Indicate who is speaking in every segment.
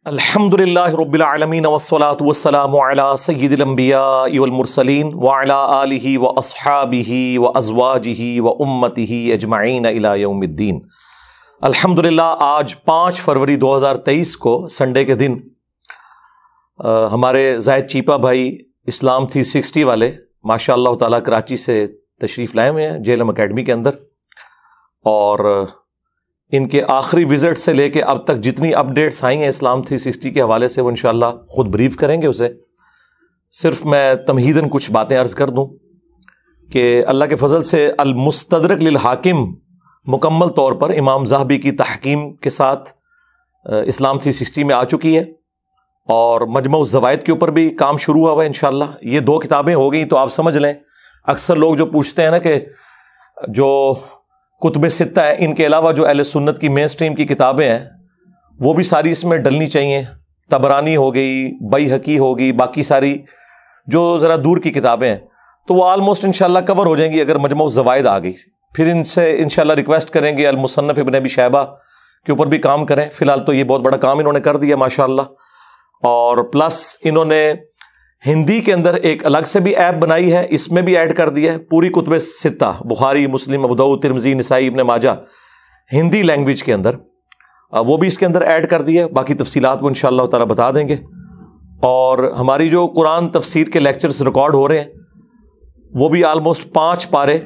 Speaker 1: الحمدللہ رب العالمین والصلاة والسلام علی سید الانبیاء والمرسلین وعلی آلہ واصحابہ وازواجہ وامتہ اجمعین الی یوم الدین۔ الحمدللہ آج 5 فروری 2023 کو سنڈے کے دن ہمارے زاہد چیپا بھائی اسلام 360 والے ماشاء اللہ تعالیٰ کراچی سے تشریف لائے ہوئے ہیں جیلم اکیڈمی کے اندر، اور ان کے آخری وزٹ سے لے کے اب تک جتنی اپڈیٹس آئی ہیں اسلام 360 کے حوالے سے وہ انشاءاللہ خود بریف کریں گے اسے۔ صرف میں تمہیداً کچھ باتیں عرض کر دوں کہ اللہ کے فضل سے المستدرک للحاکم مکمل طور پر امام ذہبی کی تحکیم کے ساتھ اسلام 360 میں آ چکی ہے، اور مجمع الزوائد کے اوپر بھی کام شروع ہوا ہے انشاءاللہ۔ یہ 2 کتابیں ہو گئیں تو آپ سمجھ لیں، اکثر لوگ جو پوچھتے ہیں نا کہ جو کتب ستہ ہے ان کے علاوہ جو اہل سنت کی مین سٹریم کی کتابیں ہیں وہ بھی ساری اس میں ڈلنی چاہیے۔ طبرانی ہو گئی، بیہقی ہوگی، باقی ساری جو ذرا دور کی کتابیں ہیں تو وہ آلموسٹ انشاءاللہ کور ہو جائیں گی اگر مجمع الزوائد آ گئی۔ پھر ان سے انشاءاللہ ریکویسٹ کریں گے المصنف ابن ابی شیبہ کے اوپر بھی کام کریں۔ فی الحال تو یہ بہت بڑا کام انہوں نے کر دیا ماشاءاللہ، اور پلس انہوں نے ہندی کے اندر ایک الگ سے بھی ایپ بنائی ہے، اس میں بھی ایڈ کر دیا ہے پوری کتب ستہ بخاری، مسلم، ابو داؤد، ترمذی، نسائی، ابن ماجہ ہندی لینگویج کے اندر، وہ بھی اس کے اندر ایڈ کر دیا ہے۔ باقی تفصیلات وہ انشاءاللہ تعالی بتا دیں گے۔ اور ہماری جو قرآن تفسیر کے لیکچرز ریکارڈ ہو رہے ہیں وہ بھی آلموسٹ 5 پارے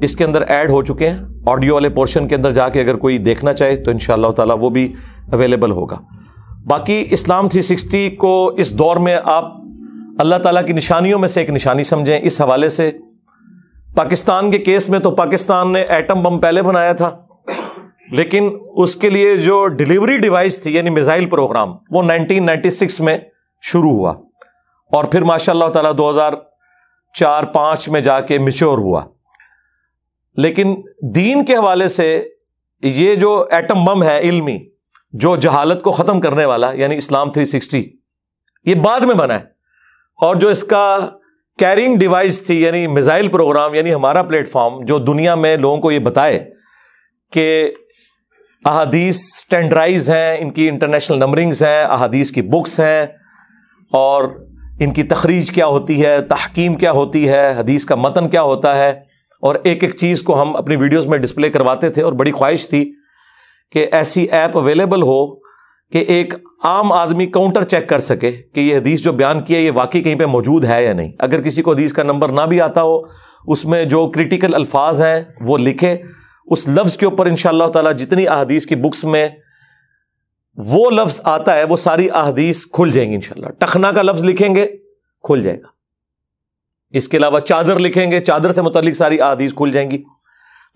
Speaker 1: اس کے اندر ایڈ ہو چکے ہیں۔ آڈیو والے پورشن کے اندر جا کے اگر کوئی دیکھنا چاہے تو انشاءاللہ تعالی وہ بھی اویلیبل ہوگا۔ باقی اسلام 360 کو اس دور میں آپ اللہ تعالیٰ کی نشانیوں میں سے ایک نشانی سمجھیں۔ اس حوالے سے پاکستان کے کیس میں تو پاکستان نے ایٹم بم پہلے بنایا تھا، لیکن اس کے لیے جو ڈیلیوری ڈیوائس تھی یعنی میزائل پروگرام وہ 1996 میں شروع ہوا، اور پھر ماشاء اللہ تعالیٰ 2004-05 میں جا کے میچور ہوا۔ لیکن دین کے حوالے سے یہ جو ایٹم بم ہے علمی، جو جہالت کو ختم کرنے والا یعنی اسلام 360، یہ بعد میں بنا ہے، اور جو اس کا کیرنگ ڈیوائس تھی یعنی میزائل پروگرام، یعنی ہمارا پلیٹ فارم جو دنیا میں لوگوں کو یہ بتائے کہ احادیث سٹینڈرائز ہیں، ان کی انٹرنیشنل نمبرنگز ہیں، احادیث کی بکس ہیں، اور ان کی تخریج کیا ہوتی ہے، تحکیم کیا ہوتی ہے، حدیث کا متن کیا ہوتا ہے، اور ایک ایک چیز کو ہم اپنی ویڈیوز میں ڈسپلے کرواتے تھے، اور بڑی خواہش تھی کہ ایسی ایپ اویلیبل ہو کہ ایک عام آدمی کاؤنٹر چیک کر سکے کہ یہ حدیث جو بیان کی ہے یہ واقعی کہیں پہ موجود ہے یا نہیں۔ اگر کسی کو حدیث کا نمبر نہ بھی آتا ہو، اس میں جو کریٹیکل الفاظ ہیں وہ لکھے، اس لفظ کے اوپر انشاءاللہ تعالی جتنی احادیث کی بکس میں وہ لفظ آتا ہے وہ ساری احادیث کھل جائیں گی انشاءاللہ۔ ٹخنا کا لفظ لکھیں گے کھل جائے گا، اس کے علاوہ چادر لکھیں گے، چادر سے متعلق ساری احادیث کھل جائیں گی۔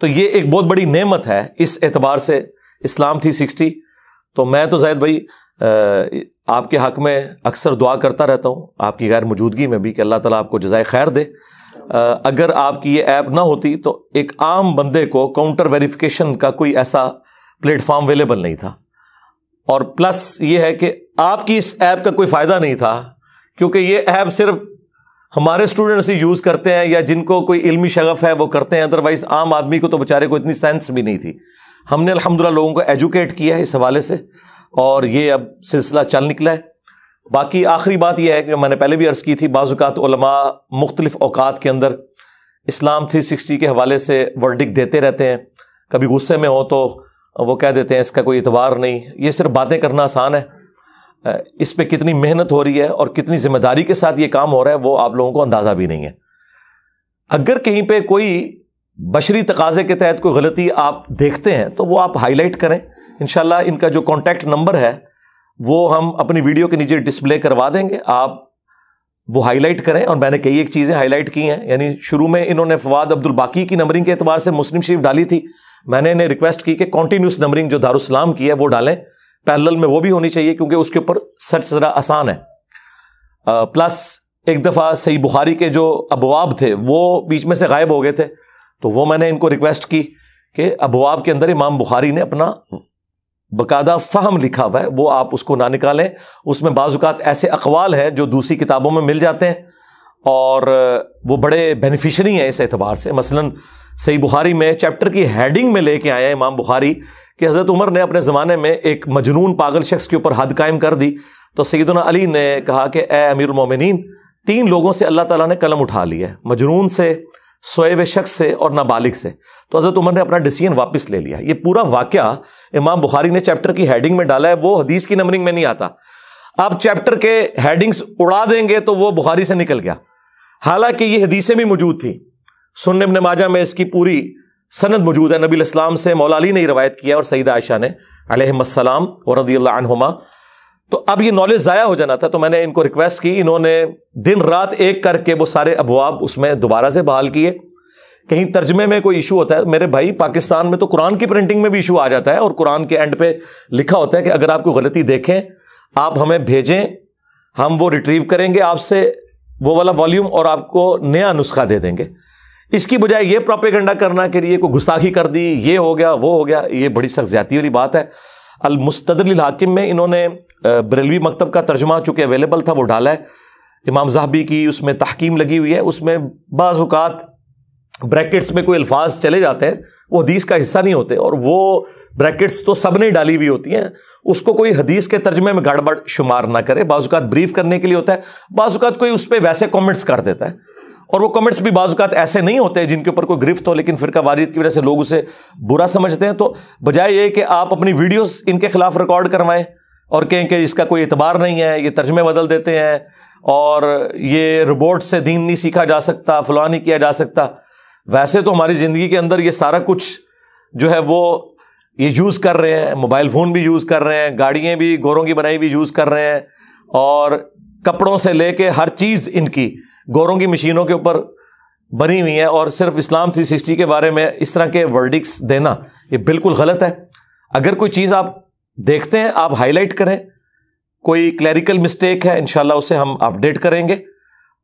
Speaker 1: تو یہ ایک بہت بڑی نعمت ہے اس اعتبار سے اسلام 360۔ تو میں تو زاہد بھائی آپ کے حق میں اکثر دعا کرتا رہتا ہوں، آپ کی غیر موجودگی میں بھی، کہ اللہ تعالیٰ آپ کو جزائے خیر دے۔ اگر آپ کی یہ ایپ نہ ہوتی تو ایک عام بندے کو کاؤنٹر ویریفیکیشن کا کوئی ایسا پلیٹ فارم اویلیبل نہیں تھا، اور پلس یہ ہے کہ آپ کی اس ایپ کا کوئی فائدہ نہیں تھا، کیونکہ یہ ایپ صرف ہمارے اسٹوڈنٹس ہی یوز کرتے ہیں یا جن کو کوئی علمی شغف ہے وہ کرتے ہیں، ادروائز عام آدمی کو تو بیچارے کو اتنی سینس بھی نہیں تھی۔ ہم نے الحمدللہ لوگوں کو ایجوکیٹ کیا ہے اس حوالے سے، اور یہ اب سلسلہ چل نکلا ہے۔ باقی آخری بات یہ ہے کہ میں نے پہلے بھی عرض کی تھی، بعض اوقات علماء مختلف اوقات کے اندر اسلام 360 کے حوالے سے ورڈکٹ دیتے رہتے ہیں، کبھی غصے میں ہو تو وہ کہہ دیتے ہیں اس کا کوئی اعتبار نہیں۔ یہ صرف باتیں کرنا آسان ہے، اس پہ کتنی محنت ہو رہی ہے اور کتنی ذمہ داری کے ساتھ یہ کام ہو رہا ہے وہ آپ لوگوں کو اندازہ بھی نہیں ہے۔ اگر کہیں پہ کوئی بشری تقاضے کے تحت کوئی غلطی آپ دیکھتے ہیں تو وہ آپ ہائی لائٹ کریں انشاءاللہ۔ ان کا جو کانٹیکٹ نمبر ہے وہ ہم اپنی ویڈیو کے نیچے ڈسپلے کروا دیں گے، آپ وہ ہائی لائٹ کریں۔ اور میں نے کئی ایک چیزیں ہائی لائٹ کی ہیں، یعنی شروع میں انہوں نے فواد عبد الباقی کی نمبرنگ کے اعتبار سے مسلم شریف ڈالی تھی، میں نے انہیں ریکویسٹ کی کہ کنٹینیوس نمبرنگ جو دارالسلام کی ہے وہ ڈالیں، پیرلل میں وہ بھی ہونی چاہیے کیونکہ اس کے اوپر سرچ ذرا آسان ہے۔ پلس ایک دفعہ صحیح بخاری کے جو ابواب تھے وہ بیچ میں سے غائب ہو گئے تھے، تو وہ میں نے ان کو ریکویسٹ کی کہ ابواب کے اندر امام بخاری نے اپنا باقاعدہ فہم لکھا ہوا ہے، وہ آپ اس کو نہ نکالیں، اس میں بعض اوقات ایسے اقوال ہیں جو دوسری کتابوں میں مل جاتے ہیں، اور وہ بڑے بینیفیشری ہیں اس اعتبار سے. مثلاً صحیح بخاری میں چیپٹر کی ہیڈنگ میں لے کے آئے ہیں امام بخاری کہ حضرت عمر نے اپنے زمانے میں ایک مجنون پاگل شخص کے اوپر حد قائم کر دی تو سیدنا علی نے کہا کہ اے امیر المومنین 3 لوگوں سے اللہ تعالیٰ نے قلم اٹھا لیا ہے, مجنون سے, سوئے ہوئے شخص سے اور نابالغ سے. تو حضرت عمر نے اپنا ڈیسیژن واپس لے لیا. یہ پورا واقعہ امام بخاری نے چیپٹر کی ہیڈنگ میں ڈالا ہے, وہ حدیث کی نمبرنگ میں نہیں آتا. آپ چیپٹر کے ہیڈنگز اڑا دیں گے تو وہ بخاری سے نکل گیا, حالانکہ یہ حدیثیں بھی موجود تھیں. سنن ابن ماجہ میں اس کی پوری سند موجود ہے, نبی الاسلام سے مولا علی نے روایت کیا اور سیدہ عائشہ نے علیہم السلام ورضی اللہ عنہما. تو اب یہ نالج ضائع ہو جانا تھا, تو میں نے ان کو ریکویسٹ کی, انہوں نے دن رات ایک کر کے وہ سارے ابواب اس میں دوبارہ سے بحال کیے. کہیں ترجمے میں کوئی ایشو ہوتا ہے میرے بھائی, پاکستان میں تو قرآن کی پرنٹنگ میں بھی ایشو آ جاتا ہے اور قرآن کے اینڈ پہ لکھا ہوتا ہے کہ اگر آپ کو غلطی دیکھیں آپ ہمیں بھیجیں, ہم وہ ریٹریو کریں گے آپ سے وہ والا والیوم اور آپ کو نیا نسخہ دے دیں گے. اس کی بجائے یہ پروپیگنڈا کرنا کہ یہ کوئی گستاخی کر دی, یہ ہو گیا وہ ہو گیا, یہ بڑی سخت زیادتی والی بات ہے. المستدرک الحاکم میں انہوں نے بریلوی مکتب کا ترجمہ چونکہ اویلیبل تھا وہ ڈالا ہے. امام ذہبی کی اس میں تحکیم لگی ہوئی ہے, اس میں بعض اوقات بریکٹس میں کوئی الفاظ چلے جاتے ہیں وہ حدیث کا حصہ نہیں ہوتے, اور وہ بریکٹس تو سب نے ڈالی ہوئی ہوتی ہیں, اس کو کوئی حدیث کے ترجمے میں گڑبڑ شمار نہ کرے. بعض اوقات بریف کرنے کے لیے ہوتا ہے, بعض اوقات کوئی اس پہ ویسے کامنٹس کر دیتا ہے, اور وہ کامنٹس بھی بعض اوقات ایسے نہیں ہوتے جن کے اوپر کوئی گرفت ہو, لیکن فرقہ واریت کی وجہ سے لوگ اسے برا سمجھتے ہیں. تو بجائے یہ کہ آپ اپنی ویڈیوز ان کے خلاف ریکارڈ کروائیں اور کہیں کہ اس کا کوئی اعتبار نہیں ہے, یہ ترجمے بدل دیتے ہیں اور یہ روبوٹ سے دین نہیں سیکھا جا سکتا, فلاں نہیں کیا جا سکتا. ویسے تو ہماری زندگی کے اندر یہ سارا کچھ جو ہے وہ یہ یوز کر رہے ہیں, موبائل فون بھی یوز کر رہے ہیں, گاڑیاں بھی گوروں کی بنائی بھی یوز کر رہے ہیں, اور کپڑوں سے لے کے ہر چیز ان کی گوروں کی مشینوں کے اوپر بنی ہوئی ہے. اور صرف اسلام 360 کے بارے میں اس طرح کے ورڈکس دینا یہ بالکل غلط ہے. اگر کوئی چیز آپ دیکھتے ہیں آپ ہائی لائٹ کریں, کوئی کلیریکل مسٹیک ہے انشاءاللہ اسے ہم اپڈیٹ کریں گے,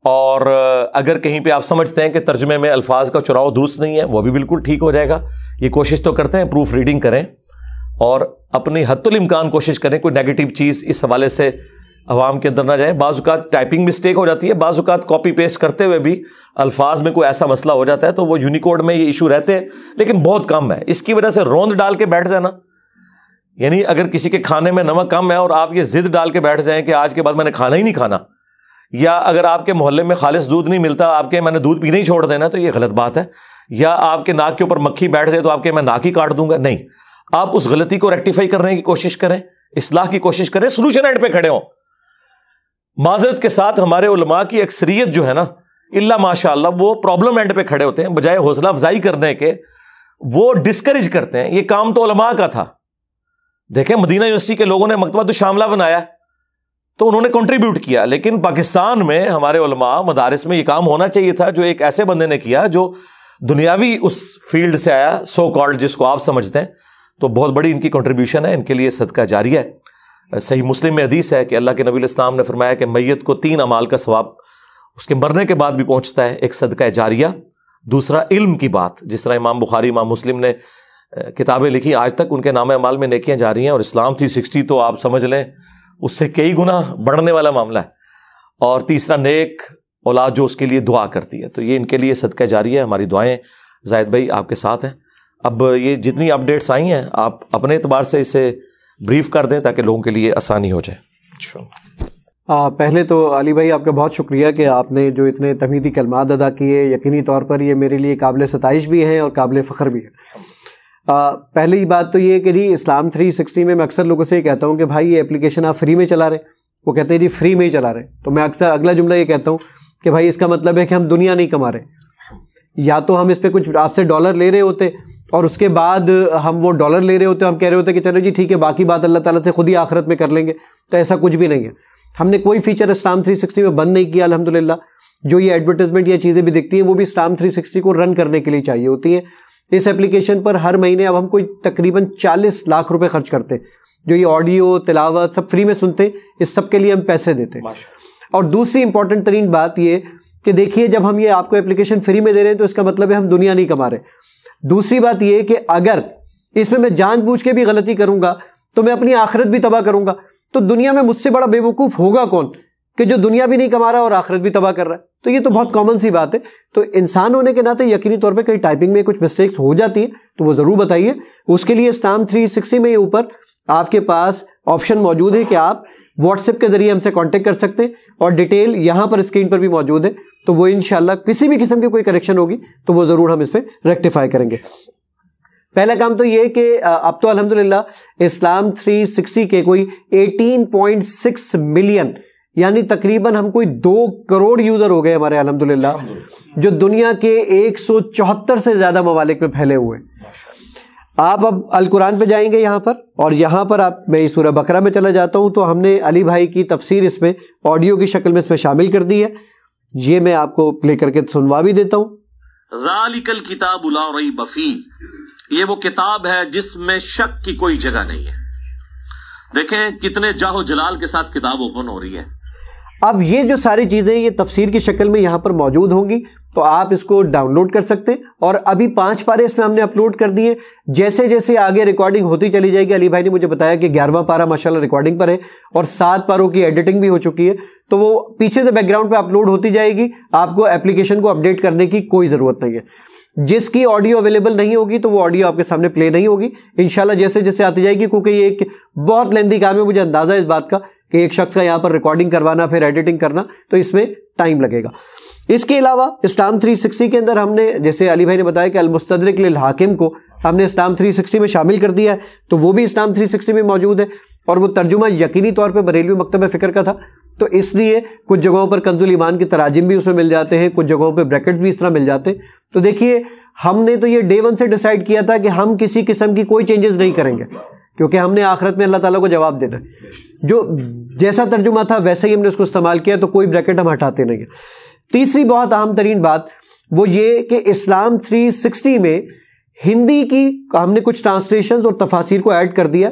Speaker 1: اور اگر کہیں پہ آپ سمجھتے ہیں کہ ترجمے میں الفاظ کا چراؤ درست نہیں ہے وہ بھی بالکل ٹھیک ہو جائے گا. یہ کوشش تو کرتے ہیں پروف ریڈنگ کریں اور اپنی حد الامکان کوشش کریں کوئی نیگیٹو چیز اس حوالے سے عوام کے اندر نہ جائیں. بعض اوقات ٹائپنگ مسٹیک ہو جاتی ہے, بعض اوقات کاپی پیسٹ کرتے ہوئے بھی الفاظ میں کوئی ایسا مسئلہ ہو جاتا ہے تو وہ یونیکوڈ میں یہ ایشو رہتے ہیں, لیکن بہت کم ہے. اس کی وجہ سے روند ڈال کے بیٹھ جانا, یعنی اگر کسی کے کھانے میں نمک کم ہے اور آپ یہ ضد ڈال کے بیٹھ جائیں کہ آج کے بعد میں نے کھانا ہی نہیں کھانا, یا اگر آپ کے محلے میں خالص دودھ نہیں ملتا آپ کے میں نے دودھ پینا ہی چھوڑ دینا, تو یہ غلط بات ہے. یا آپ کے ناک کے اوپر مکھی بیٹھ جائے تو آپ کے میں ناک ہی کاٹ دوں گا, نہیں. آپ اس غلطی کو ریکٹیفائی کرنے کی کوشش کریں, اصلاح کی کوشش کریں, سولوشن اینڈ پہ کھڑے ہوں. معذرت کے ساتھ ہمارے علماء کی اکثریت جو ہے نا اللہ ماشاء اللہ وہ پرابلم اینڈ پہ کھڑے ہوتے ہیں, بجائے حوصلہ افزائی کرنے کے وہ ڈسکریج کرتے ہیں. یہ کام تو علماء کا تھا. دیکھیں مدینہ یونیورسٹی کے لوگوں نے مکتبۃ الشاملہ بنایا تو انہوں نے کنٹریبیوٹ کیا, لیکن پاکستان میں ہمارے علماء مدارس میں یہ کام ہونا چاہیے تھا جو ایک ایسے بندے نے کیا جو دنیاوی اس فیلڈ سے آیا, سو کالڈ جس کو آپ سمجھتے ہیں. تو بہت بڑی ان کی کنٹریبیوشن ہے, ان کے لیے صدقہ جاریہ ہے. صحیح مسلم میں حدیث ہے کہ اللہ کے نبی علیہ السلام نے فرمایا کہ میت کو 3 اعمال کا ثواب اس کے مرنے کے بعد بھی پہنچتا ہے. ایک صدقہ جاریہ, دوسرا علم کی بات, جس طرح امام بخاری امام مسلم نے کتابیں لکھی آج تک ان کے نام اعمال میں نیکیاں جاری ہیں, اور اسلام 360 تو آپ سمجھ لیں اس سے کئی گنا بڑھنے والا معاملہ ہے. اور تیسرا نیک اولاد جو اس کے لیے دعا کرتی ہے, تو یہ ان کے لیے صدقہ جاریہ ہے. ہماری دعائیں زاہد بھائی آپ کے ساتھ ہیں. اب یہ جتنی اپڈیٹس آئی ہیں آپ اپنے اعتبار سے اسے بریف کر دیں تاکہ لوگوں کے لیے آسانی ہو جائے.
Speaker 2: پہلے تو علی بھائی آپ کا بہت شکریہ کہ آپ نے جو اتنے تمہیدی کلمات ادا کیے, یقینی طور پر یہ میرے لیے قابل ستائش بھی ہیں اور قابل فخر بھی ہے. پہلی بات تو یہ کہ جی اسلام 360 میں اکثر لوگوں سے یہ کہتا ہوں کہ بھائی یہ اپلیکیشن آپ فری میں چلا رہے ہیں, وہ کہتے ہیں جی فری میں ہی چلا رہے ہیں. تو میں اکثر اگلا جملہ یہ کہتا ہوں کہ بھائی اس کا مطلب ہے کہ ہم دنیا نہیں کما رہے, یا تو ہم اس پہ کچھ آپ سے ڈالر لے رہے ہوتے اور اس کے بعد ہم وہ ڈالر لے رہے ہوتے, ہم کہہ رہے ہوتے کہ چلو جی ٹھیک ہے باقی بات اللہ تعالیٰ سے خود ہی آخرت میں کر لیں گے. تو ایسا کچھ بھی نہیں ہے. ہم نے کوئی فیچر اسلام 360 میں بند نہیں کیا الحمدللہ. جو یہ ایڈورٹائزمنٹ یا چیزیں بھی دکھتی ہیں وہ بھی اسلام 360 کو رن کرنے کے لیے چاہیے ہوتی ہیں. اس ایپلیکیشن پر ہر مہینے اب ہم کوئی تقریباً 40 لاکھ روپے خرچ کرتے ہیں, جو یہ آڈیو تلاوت سب فری میں سنتے ہیں, اس سب کے لیے ہم پیسے دیتے ہیں. اور دوسری امپورٹنٹ ترین بات یہ کہ دیکھیے جب ہم یہ آپ کو ایپلیکیشن فری میں دے رہے ہیں تو اس کا مطلب ہے ہم دنیا نہیں کما رہے. دوسری بات یہ کہ اگر اس میں جان بوجھ کے بھی غلطی کروں گا تو میں اپنی آخرت بھی تباہ کروں گا. تو دنیا میں مجھ سے بڑا بے وقوف ہوگا کون کہ جو دنیا بھی نہیں کما رہا اور آخرت بھی تباہ کر رہا ہے. تو یہ تو بہت کامن سی بات ہے. تو انسان ہونے کے ناطے یقینی طور پہ کہیں ٹائپنگ میں کچھ مسٹیکس ہو جاتی ہیں تو وہ ضرور بتائیے. اس کے لیے اسلام 360 میں اوپر آپ کے پاس آپشن موجود ہے کہ آپ واٹس ایپ کے ذریعے ہم سے کانٹیکٹ کر سکتے ہیں, اور ڈیٹیل یہاں پر اسکرین پر بھی موجود ہے. تو وہ انشاءاللہ کسی بھی قسم کی کوئی کریکشن ہوگی تو وہ ضرور ہم اس پہ ریکٹیفائی کریں گے. پہلا کام تو یہ کہ اب تو الحمدللہ اسلام 360 کے کوئی 18.6 ملین یعنی تقریباً ہم کوئی 2 کروڑ یوزر ہو گئے ہمارے الحمدللہ, جو دنیا کے 174 سے زیادہ ممالک میں پھیلے ہوئے. آپ اب القرآن پہ جائیں گے یہاں پر, اور یہاں پر آپ میں سورہ بقرہ میں چلا جاتا ہوں تو ہم نے علی بھائی کی تفسیر اس میں آڈیو کی شکل میں اس میں شامل کر دی ہے. یہ میں آپ کو پلے کر کے سنوا بھی دیتا ہوں.
Speaker 3: ذالک الکتاب لا ریب فیہ, یہ وہ کتاب ہے جس میں شک کی کوئی جگہ نہیں ہے. دیکھیں کتنے جاہ و جلال کے ساتھ کتاب اوپن ہو رہی ہے.
Speaker 2: اب یہ جو ساری چیزیں یہ تفسیر کی شکل میں یہاں پر موجود ہوں گی تو آپ اس کو ڈاؤن لوڈ کر سکتے ہیں, اور ابھی 5 پارے اس میں ہم نے اپلوڈ کر دیے. جیسے جیسے آگے ریکارڈنگ ہوتی چلی جائے گی, علی بھائی نے مجھے بتایا کہ 11واں پارا ماشاءاللہ ریکارڈنگ پر ہے اور 7 پاروں کی ایڈیٹنگ بھی ہو چکی ہے, تو وہ پیچھے سے بیک گراؤنڈ پہ اپلوڈ ہوتی جائے گی. آپ کو اپلیکیشن کو اپڈیٹ کرنے کی کوئی ضرورت نہیں ہے. جس کی آڈیو اویلیبل نہیں ہوگی تو وہ آڈیو آپ کے سامنے پلے نہیں ہوگی انشاءاللہ جیسے جیسے آتی جائے گی, کیونکہ یہ ایک بہت لیندی کام ہے. مجھے اندازہ ہے اس بات کا کہ ایک شخص کا یہاں پر ریکارڈنگ کروانا پھر ایڈیٹنگ کرنا تو اس میں ٹائم لگے گا. اس کے علاوہ اسلام 360 کے اندر ہم نے جیسے علی بھائی نے بتایا کہ المستدرک للحاکم کو ہم نے اسلام 360 میں شامل کر دیا ہے, تو وہ بھی اسلام 360 میں موجود ہے, اور وہ ترجمہ یقینی طور پہ بریلوی مکتب فکر کا تھا. تو اس لیے کچھ جگہوں پر کنز الایمان کی تراجم بھی اس میں مل جاتے ہیں, کچھ جگہوں پہ بریکٹ بھی اس طرح مل جاتے ہیں. تو دیکھیے ہم نے تو یہ ڈے 1 سے ڈیسائیڈ کیا تھا کہ ہم کسی قسم کی کوئی چینجز نہیں کریں گے, کیونکہ ہم نے آخرت میں اللہ تعالیٰ کو جواب دینا ہے. جو جیسا ترجمہ تھا ویسے ہی ہم نے اس کو استعمال کیا, تو کوئی بریکٹ ہم ہٹاتے نہیں ہیں. تیسری بہت اہم ترین بات وہ یہ کہ اسلام 360 میں ہندی کی ہم نے کچھ ٹرانسلیشنز اور تفاسیر کو ایڈ کر دیا,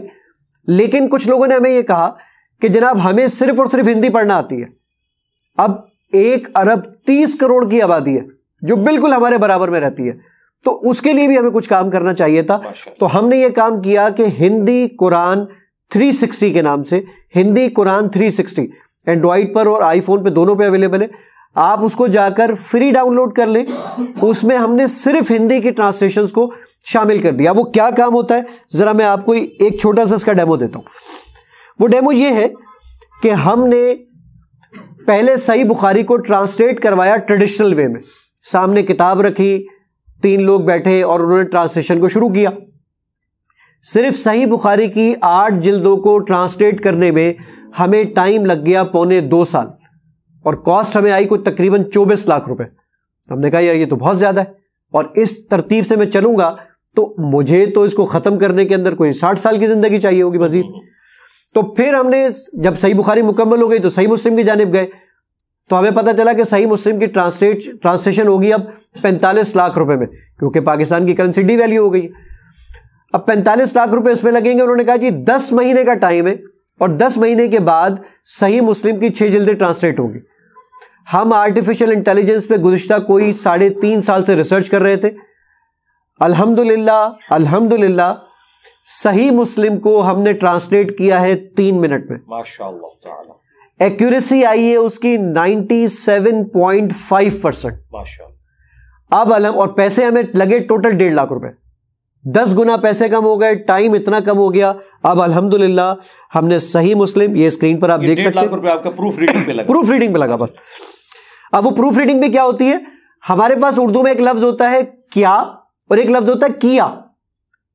Speaker 2: لیکن کچھ لوگوں نے ہمیں یہ کہا کہ جناب ہمیں صرف اور صرف ہندی پڑھنا آتی ہے. اب 1 ارب 30 کروڑ کی آبادی ہے جو بالکل ہمارے برابر میں رہتی ہے, تو اس کے لیے بھی ہمیں کچھ کام کرنا چاہیے تھا. تو ہم نے یہ کام کیا کہ ہندی قرآن 360 کے نام سے, ہندی قرآن 360 اینڈرائڈ پر اور آئی فون پہ دونوں پہ اویلیبل ہے. آپ اس کو جا کر فری ڈاؤن لوڈ کر لیں. اس میں ہم نے صرف ہندی کی ٹرانسلیشنز کو شامل کر دیا. وہ کیا کام ہوتا ہے ذرا میں آپ کو ایک چھوٹا سا اس کا ڈیمو دیتا ہوں. وہ ڈیمو یہ ہے کہ ہم نے پہلے صحیح بخاری کو ٹرانسلیٹ کروایا ٹریڈیشنل وے میں. سامنے کتاب رکھی, 3 لوگ بیٹھے اور انہوں نے ٹرانسلیشن کو شروع کیا. صرف صحیح بخاری کی 8 جلدوں کو ٹرانسلیٹ کرنے میں ہمیں ٹائم لگ گیا 2.25 سال, اور کاسٹ ہمیں آئی کوئی تقریباً 24 لاکھ روپے. ہم نے کہا یار یہ تو بہت زیادہ ہے, اور اس ترتیب سے میں چلوں گا تو مجھے تو اس کو ختم کرنے کے اندر کوئی 60 سال کی زندگی چاہیے ہوگی مزید. تو پھر ہم نے جب صحیح بخاری مکمل ہو گئی تو صحیح مسلم کی جانب گئے, تو ہمیں پتہ چلا کہ صحیح مسلم کی ٹرانسلیشن ہوگی اب 45 لاکھ روپے میں, کیونکہ پاکستان کی کرنسی ڈی ویلیو ہو گئی. اب 45 لاکھ روپے اس میں لگیں گے. انہوں نے کہا جی 10 مہینے کا ٹائم ہے, اور 10 مہینے کے بعد صحیح مسلم کی 6 جلدیں ٹرانسلیٹ ہوں گی. ہم آرٹیفیشل انٹیلیجنس پہ گزشتہ کوئی 3.5 سال سے ریسرچ کر رہے تھے. الحمدللہ صحیح مسلم کو ہم نے ٹرانسلیٹ کیا ہے 3 منٹ میں.
Speaker 1: ماشاءاللہ تعالی.
Speaker 2: ایکیوریسی آئی ہے اس کی 97.5%. اب اور پیسے ہمیں لگے ٹوٹل 1.5 لاکھ روپے. 10 گنا پیسے کم ہو گئے, ٹائم اتنا کم ہو گیا. اب الحمدللہ ہم نے صحیح مسلم, یہ اسکرین پر آپ دیکھ سکتے ہیں,
Speaker 1: 1.5 لاکھ روپے آپ کا پروف ریڈنگ پہ لگا.
Speaker 2: پروف ریڈنگ پہ لگا بس. اب وہ پروف ریڈنگ میں کیا ہوتی ہے, ہمارے پاس اردو میں ایک لفظ ہوتا ہے کیا اور ایک لفظ ہوتا ہے کیا.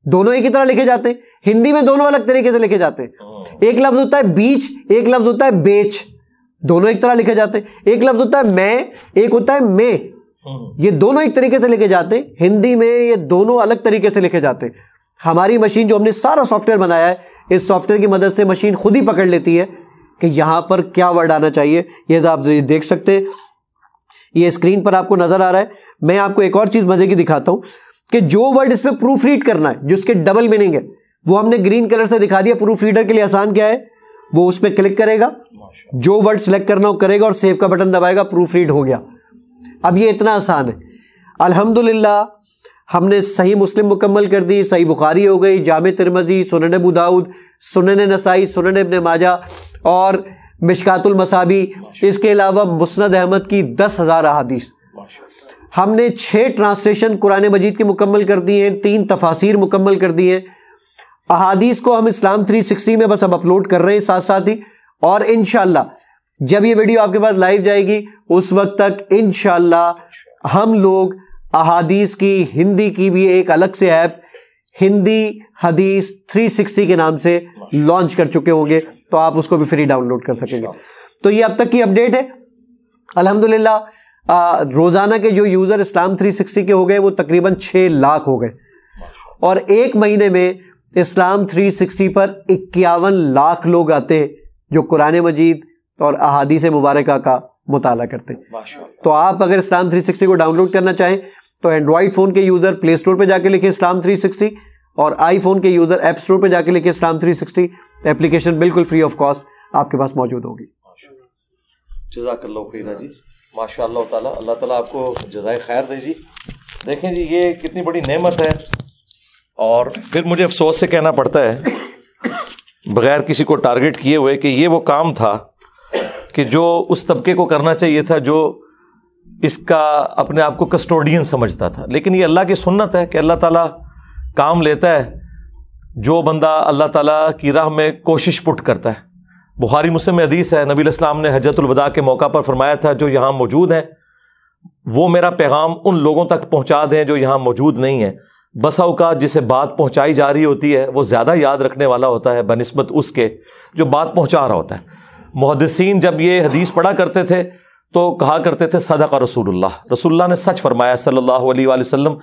Speaker 2: دونوں ایک ہی طرح لکھے جاتے ہیں. ہندی میں دونوں الگ طریقے سے لکھے جاتے ہیں. ایک لفظ ہوتا ہے بیچ, ایک لفظ ہوتا ہے بیچ, دونوں ایک طرح لکھے جاتے ہیں. ایک لفظ ہوتا ہے میں, ایک ہوتا ہے میں, یہ دونوں ایک طریقے سے لکھے جاتے ہیں. ہندی میں یہ دونوں الگ طریقے سے لکھے جاتے ہیں. ہماری مشین جو ہم نے سارا سافٹ ویئر بنایا ہے, اس سافٹ ویئر کی مدد سے مشین خود ہی پکڑ لیتی ہے کہ یہاں پر کیا ورڈ آنا چاہیے. یہ آپ دیکھ سکتے ہیں, یہ اسکرین پر آپ کو نظر آ رہا ہے. میں آپ کو ایک اور چیز مزے کی دکھاتا ہوں کہ جو ورڈ اس پہ پروف ریڈ کرنا ہے, جس کے ڈبل میننگ ہے, وہ ہم نے گرین کلر سے دکھا دیا. پروف ریڈر کے لیے آسان کیا ہے, وہ اس پہ کلک کرے گا, جو ورڈ سلیکٹ کرنا ہو کرے گا اور سیو کا بٹن دبائے گا, پروف ریڈ ہو گیا. اب یہ اتنا آسان ہے. الحمدللہ ہم نے صحیح مسلم مکمل کر دی, صحیح بخاری ہو گئی, جامع ترمذی, سنن ابو داؤد, سنن نسائی, سنن ابن ماجہ, اور مشکات المصابی، اس کے علاوہ مسند احمد کی 10,000 احادیث. ہم نے 6 ٹرانسلیشن قرآن مجید کی مکمل کر دی ہیں، 3 تفاسیر مکمل کر دی ہیں. احادیث کو ہم اسلام 360 میں بس اب اپلوڈ کر رہے ہیں ساتھ ساتھ ہی، اور انشاءاللہ جب یہ ویڈیو آپ کے پاس لائیو جائے گی اس وقت تک انشاءاللہ ہم لوگ احادیث کی ہندی کی بھی ایک الگ سے ایپ ہندی حدیث 360 کے نام سے لانچ کر چکے ہوں گے، تو آپ اس کو بھی فری ڈاؤن لوڈ کر سکیں گے. تو یہ اب تک کی اپڈیٹ ہے. الحمدللہ روزانہ کے جو یوزر اسلام 360 کے ہو گئے وہ تقریباً 6 لاکھ ہو گئے، اور ایک مہینے میں اسلام 360 پر 51 لاکھ لوگ آتے جو قرآن مجید اور احادیث مبارکہ کا مطالعہ کرتے. تو آپ اگر اسلام 360 کو ڈاؤن لوڈ کرنا چاہیں تو اینڈرائڈ فون کے یوزر پلے اسٹور پہ جا کے لکھیں اسلام 360، اور آئی فون کے یوزر ایپ اسٹور پہ جا کے لکھیں اسلام 360. اپلیکیشن بالکل فری آف کاسٹ آپ کے پاس موجود ہوگی.
Speaker 1: جزاک اللہ خیر جی، ماشاء اللہ تعالیٰ، اللہ تعالیٰ آپ کو جزائے خیر دے جی. دیکھیں جی یہ کتنی بڑی نعمت ہے، اور پھر مجھے افسوس سے کہنا پڑتا ہے بغیر کسی کو ٹارگٹ کیے ہوئے کہ یہ وہ کام تھا کہ جو اس طبقے کو کرنا چاہیے تھا جو اس کا اپنے آپ کو کسٹوڈین سمجھتا تھا. لیکن یہ اللہ کی سنت ہے کہ اللہ تعالیٰ کام لیتا ہے جو بندہ اللہ تعالیٰ کی راہ میں کوشش پٹ کرتا ہے. بخاری مسلم میں حدیث ہے، نبی علیہ السلام نے حجۃ الوداع کے موقع پر فرمایا تھا جو یہاں موجود ہیں وہ میرا پیغام ان لوگوں تک پہنچا دیں جو یہاں موجود نہیں ہیں. بسا اوقات جسے بات پہنچائی جا رہی ہوتی ہے وہ زیادہ یاد رکھنے والا ہوتا ہے بنسبت اس کے جو بات پہنچا رہا ہوتا ہے. محدثین جب یہ حدیث پڑھا کرتے تھے تو کہا کرتے تھے صدق رسول اللہ، رسول اللہ نے سچ فرمایا صلی اللہ علیہ وآلہ وسلم.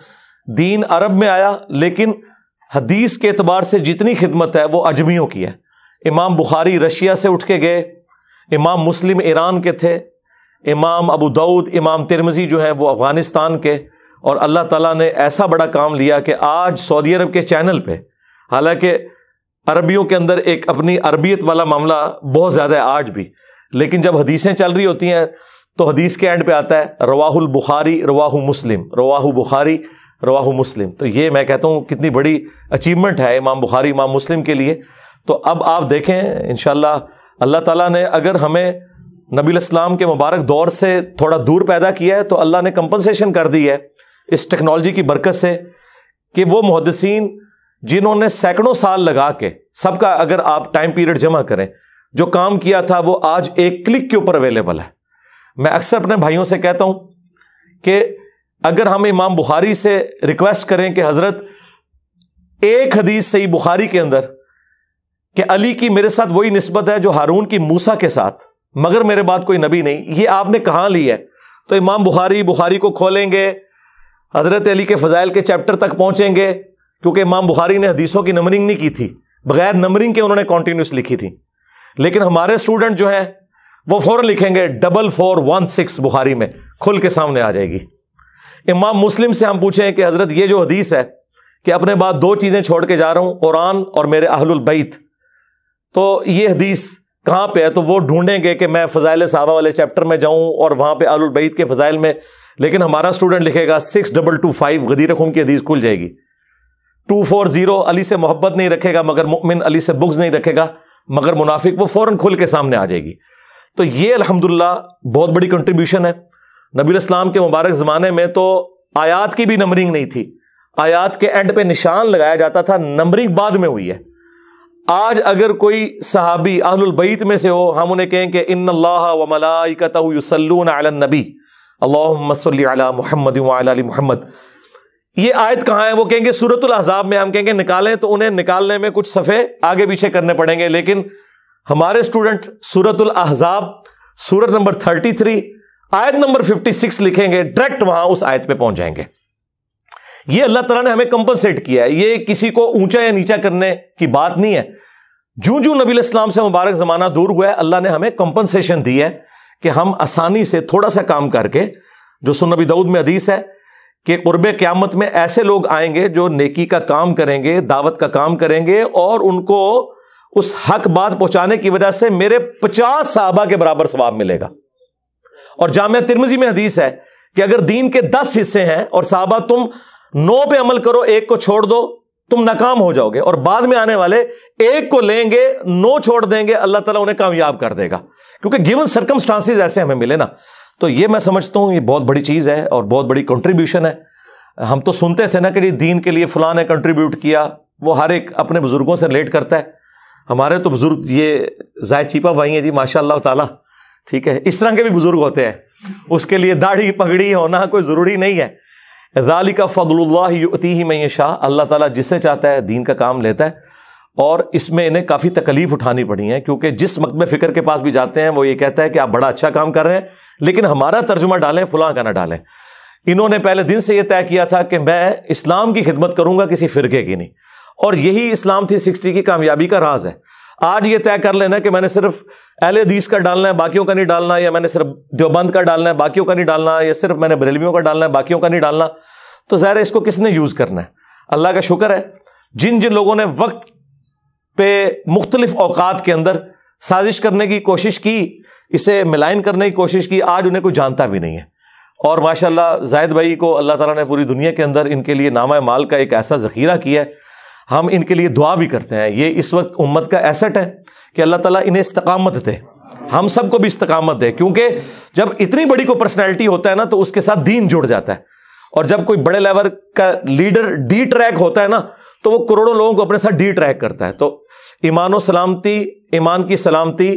Speaker 1: دین عرب میں آیا لیکن حدیث کے اعتبار سے جتنی خدمت ہے وہ اجمیوں کی ہے. امام بخاری رشیا سے اٹھ کے گئے، امام مسلم ایران کے تھے، امام ابو داؤد، امام ترمذی جو ہیں وہ افغانستان کے، اور اللہ تعالیٰ نے ایسا بڑا کام لیا کہ آج سعودی عرب کے چینل پہ، حالانکہ عربیوں کے اندر ایک اپنی عربیت والا معاملہ بہت زیادہ ہے آج بھی، لیکن جب حدیثیں چل رہی ہوتی ہیں تو حدیث کے اینڈ پہ آتا ہے رواہ البخاری رواہ مسلم، رواہ بخاری رواہ مسلم. تو یہ میں کہتا ہوں کتنی بڑی اچیومنٹ ہے امام بخاری امام مسلم کے لیے. تو اب آپ دیکھیں انشاءاللہ اللہ تعالیٰ نے اگر ہمیں نبی الاسلام کے مبارک دور سے تھوڑا دور پیدا کیا ہے تو اللہ نے کمپنسیشن کر دی ہے اس ٹیکنالوجی کی برکت سے کہ وہ محدثین جنہوں نے سینکڑوں سال لگا کے سب کا اگر آپ ٹائم پیریڈ جمع کریں جو کام کیا تھا وہ آج ایک کلک کے اوپر اویلیبل ہے. میں اکثر اپنے بھائیوں سے کہتا ہوں کہ اگر ہم امام بخاری سے ریکویسٹ کریں کہ حضرت ایک حدیث صحیح بخاری کے اندر کہ علی کی میرے ساتھ وہی نسبت ہے جو ہارون کی موسیٰ کے ساتھ، مگر میرے بعد کوئی نبی نہیں، یہ آپ نے کہاں لی ہے؟ تو امام بخاری کو کھولیں گے، حضرت علی کے فضائل کے چیپٹر تک پہنچیں گے، کیونکہ امام بخاری نے حدیثوں کی نمبرنگ نہیں کی تھی، بغیر نمبرنگ کے انہوں نے کنٹینیوس لکھی تھی. لیکن ہمارے اسٹوڈنٹ جو ہیں وہ فوراً لکھیں گے 4416 بخاری میں کھل کے سامنے آ جائے گی. امام مسلم سے ہم پوچھیں کہ حضرت یہ جو حدیث ہے کہ اپنے بعد 2 چیزیں چھوڑ کے جا رہا ہوں، قرآن اور میرے اہل البیت، تو یہ حدیث کہاں پہ ہے؟ تو وہ ڈھونڈیں گے کہ میں فضائل صحابہ والے چیپٹر میں جاؤں اور وہاں پہ اہل البیت کے فضائل میں. لیکن ہمارا اسٹوڈنٹ لکھے گا 6225 غدیر خم کی حدیث کھل جائے گی. 240 علی سے محبت نہیں رکھے گا مگر مؤمن، علی سے بغض نہیں رکھے گا مگر منافق، وہ فوراً کھل کے سامنے آ جائے گی. تو یہ الحمدللہ بہت بڑی کنٹریبیوشن ہے. نبی الاسلام کے مبارک زمانے میں تو آیات کی بھی نمبرنگ نہیں تھی، آیات کے اینڈ پہ نشان لگایا جاتا تھا، نمبرنگ بعد میں ہوئی ہے. آج اگر کوئی صحابی اہل البیت میں سے ہو، ہم انہیں کہیں کہ ان اللہ و ملائکتہ یصلون علی النبی اللہم صلی علی محمد وعلی آل محمد، یہ آیت کہاں ہے؟ وہ کہیں گے سورۃ الاحزاب میں. ہم کہیں گے نکالیں تو انہیں نکالنے میں کچھ صفحے آگے پیچھے کرنے پڑیں گے، لیکن ہمارے اسٹوڈنٹ سورۃ الاحزاب سورت نمبر 33 آیت نمبر 56 لکھیں گے، ڈائریکٹ وہاں اس آیت پہ پہنچ جائیں گے. یہ اللہ تعالیٰ نے ہمیں کمپنسیٹ کیا ہے، یہ کسی کو اونچا یا نیچا کرنے کی بات نہیں ہے. جو نبی علیہ السلام سے مبارک زمانہ دور ہوا ہے اللہ نے ہمیں کمپنسیشن دی ہے کہ ہم آسانی سے تھوڑا سا کام کر کے، جو سنن نبی داؤد میں حدیث ہے کہ قرب قیامت میں ایسے لوگ آئیں گے جو نیکی کا کام کریں گے، دعوت کا کام کریں گے، اور ان کو اس حق بات پہنچانے کی وجہ سے میرے 50 صحابہ کے برابر ثواب ملے گا. اور جامعہ ترمذی میں حدیث ہے کہ اگر دین کے 10 حصے ہیں اور صحابہ تم 9 پہ عمل کرو 1 کو چھوڑ دو تم ناکام ہو جاؤ گے، اور بعد میں آنے والے ایک کو لیں گے، 9 چھوڑ دیں گے، اللہ تعالیٰ انہیں کامیاب کر دے گا، کیونکہ گیون سرکمسٹانسز ایسے ہمیں ملے نا. تو یہ میں سمجھتا ہوں یہ بہت بڑی چیز ہے اور بہت بڑی کنٹریبیوشن ہے. ہم تو سنتے تھے نا کہ دین کے لیے فلاں نے کنٹریبیوٹ کیا، وہ ہر ایک اپنے بزرگوں سے ریلیٹ کرتا ہے. ہمارے تو بزرگ یہ زائد چیپا بھائی ہیں جی ماشاء اللہ تعالیٰ، ٹھیک ہے، اس طرح کے بھی بزرگ ہوتے ہیں، اس کے لیے داڑھی پگڑی ہونا کوئی ضروری نہیں ہے. ذالک فضل اللہ یؤتیہ من یشاء، اللہ تعالیٰ جس سے چاہتا ہے دین کا کام لیتا ہے. اور اس میں انہیں کافی تکلیف اٹھانی پڑی ہیں، کیونکہ جس مکتب فکر کے پاس بھی جاتے ہیں وہ یہ کہتا ہے کہ آپ بڑا اچھا کام کر رہے ہیں لیکن ہمارا ترجمہ ڈالیں، فلاں کا نہ ڈالیں. انہوں نے پہلے دن سے یہ طے کیا تھا کہ میں اسلام کی خدمت کروں گا، کسی فرقے کی نہیں، اور یہی اسلام 360 کی کامیابی کا راز ہے. آج یہ طے کر لینا کہ میں نے صرف اہل حدیث کا ڈالنا ہے باقیوں کا نہیں ڈالنا، یا میں نے صرف دیوبند کا ڈالنا ہے باقیوں کا نہیں ڈالنا، یا صرف میں نے بریلویوں کا ڈالنا ہے باقیوں کا نہیں ڈالنا، تو ظاہر ہے اس کو کس نے یوز کرنا ہے. اللہ کا شکر ہے جن جن لوگوں نے وقت پہ مختلف اوقات کے اندر سازش کرنے کی کوشش کی، اسے ملائن کرنے کی کوشش کی، آج انہیں کوئی جانتا بھی نہیں ہے. اور ماشاءاللہ زاہد بھائی کو اللہ تعالیٰ نے پوری دنیا کے اندر ان کے لیے نامہ مال کا ایک ایسا ذخیرہ کیا ہے. ہم ان کے لیے دعا بھی کرتے ہیں. یہ اس وقت امت کا ایسٹ ہے کہ اللہ تعالیٰ انہیں استقامت دے، ہم سب کو بھی استقامت دے، کیونکہ جب اتنی بڑی کوئی پرسنالٹی ہوتا ہے نا تو اس کے ساتھ دین جڑ جاتا ہے. اور جب کوئی بڑے لیول کا لیڈر ڈی ٹریک ہوتا ہے نا تو وہ کروڑوں لوگوں کو اپنے ساتھ ڈی ٹریک کرتا ہے. تو ایمان و سلامتی، ایمان کی سلامتی،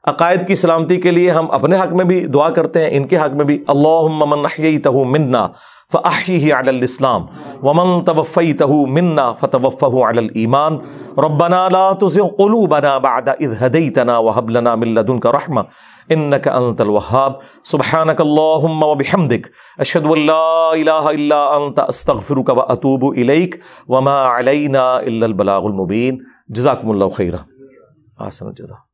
Speaker 1: عقائد کی سلامتی کے لیے ہم اپنے حق میں بھی دعا کرتے ہیں، ان کے حق میں بھی. اللہم من احییتہ منا فاحیہ علی الاسلام ومن توفیتہ منا فتوفہ علی الایمان. ربنا لا تزغ قلوبنا بعد اذ ہدیتنا وہب لنا من لدنک رحمہ انک انت الوہاب. سبحانک اللہم وبحمدک اشہد ان لا الہ الا انت استغفرک واتوب الیک وما علینا الا البلاغ المبین. جزاکم اللہ خیرا. احسن الجزاء.